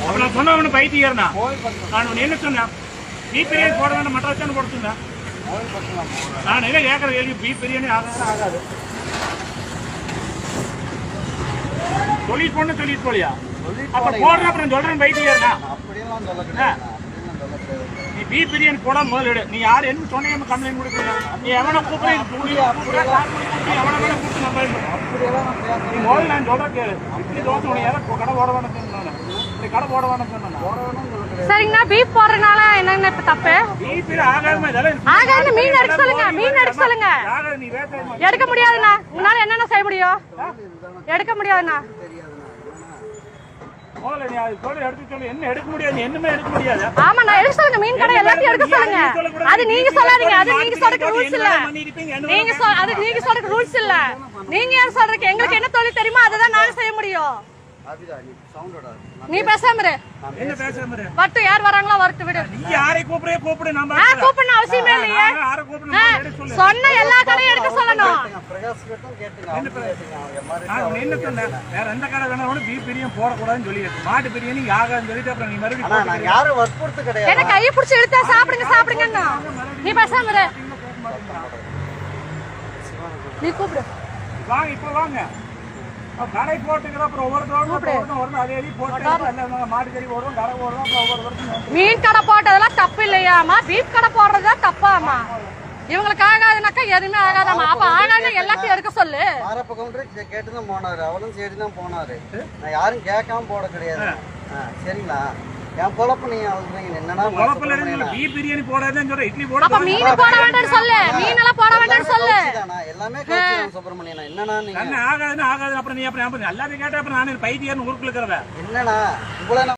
அப்ப நான் சொன்னவனு பைத்தியர்னா நான் என்ன சொன்னேன் பீஃப் பிரியாணி போட வேண்டாம் மட்டன் வச்சானு போட சொன்னேன் நான் என்ன கேட்கற கேள்வி பீஃப் பிரியாணி ஆகாது சொல்லிட்டு போன சொல்லிட்டு போலியா அப்ப போடுற அப்புறம் சொல்றேன் பைத்தியர்னா நீ பீஃப் பிரியாணி போடாம முதல்ல நீ யார் என்ன சொன்னீங்க கம்ப்ளைண்ட் கொடுக்குறீங்க நீ எவனை கூப்பிடுறீங்க எவனை வேணா கூப்பிட்டு நம்ம நீ முதல்ல நான் சொல்றேன் கேளு இப்படி தோசை உனக்கு யாரும் கடை போட வேணும் சொன்னானே இப்படி கடை போட வேணும் சொன்னா சரிங்கண்ணா பீஃப் போடுறதுனால என்னங்க இப்ப தப்பு பீஃப் ஆகாம இதெல்லாம் ஆகாது மீன் எடுக்க சொல்லுங்க மீன் எடுக்க சொல்லுங்க நீ வேற எடுக்க முடியாதுண்ணா உன்னால என்னென்ன செய்ய முடியும் எடுக்க முடியாதுண்ணா முதல்ல நீ அது சொல்லி எடுத்து சொல்லி என்ன எடுக்க முடியாது என்னமே எடுக்க முடியாது ஆமா நான் எடுக்க சொல்லுங்க மீன் கடை எல்லாத்தையும் எடுக்க சொல்லுங்க அது நீங்க சொல்லாதீங்க அது நீங்க சொல்ற ரூல்ஸ் இல்ல அது நீங்க சொல்ற ரூல்ஸ் இல்ல நீங்க யார் சொல்றீங்க எங்களுக்கு என்ன தொழில் தெரியுமோ அதை தான் நாங்க செய்ய முடியும் நீ பேசாம இரு என்ன பேசாம இரு வட்டு யார் வராங்களோ வரட்டு விடு நீ யாரை கூப்பிடு நம்ம கூப்பிடணும் அவசியமே இல்லையே யாரை கூப்பிடணும் சொன்ன எல்லா கடையும் எடுக்க சொல்லணும் என்ன சொன்ன வேற எந்த கடை வேணாலும் பீஃப் பிரியாணி போடக்கூடாதுன்னு சொல்லிடுச்சு மாட்டு பிரியாணி ஆகாதுன்னு சொல்லிட்டு அப்புறம் நீ மறுபடியும் யாரும் வற்புறுத்து கிடையாது என்ன கையை பிடிச்சி இழுத்தா சாப்பிடுங்க நீ பேசாம இரு நீ கூப்பிடு வாங்க இப்ப வாங்க கடை போட்டுக்கிற அப்புறம் ஒவ்வொரு அதே போட்டு மாட்டுக்கறி போடுறோம் கடை போடுறோம் அப்புறம் ஒவ்வொரு வருஷம் மீன் கடை போட்டதெல்லாம் தப்பு இல்லையாமா பீஃப் கடை போடுறதுதான் தப்பாமா இவங்களுக்கு ஆகாதுனாக்கா எதுவுமே ஆகாதாமா அப்ப ஆகாது எல்லாத்தையும் எடுக்க சொல்லு ஆரப்ப கவுண்டர் கேட்டுதான் போனாரு அவரும் சரிதான் போனாரு நான் யாரும் கேட்காம போட கிடையாது சரிங்களா என் பொழப்பு நீங்க என்னன்னா பீஃப் பிரியாணி போடாதுன்னு சொல்ற இட்லி போட அப்ப மீன் போட வேண்டாம்னு சொல்லு மீன் எல்லாம் போட வேண்டாம்னு சொல்லு எல்லாமே சுப்பிரமணியன் என்னன்னா நீங்க ஆகாது அப்புறம் நீ அப்புறம் எல்லாத்தையும் கேட்டா அப்புறம் நான் பைத்தியர்னு ஊருக்குள்ள இருக்கிறவ என்னன்னா இவ்வளவு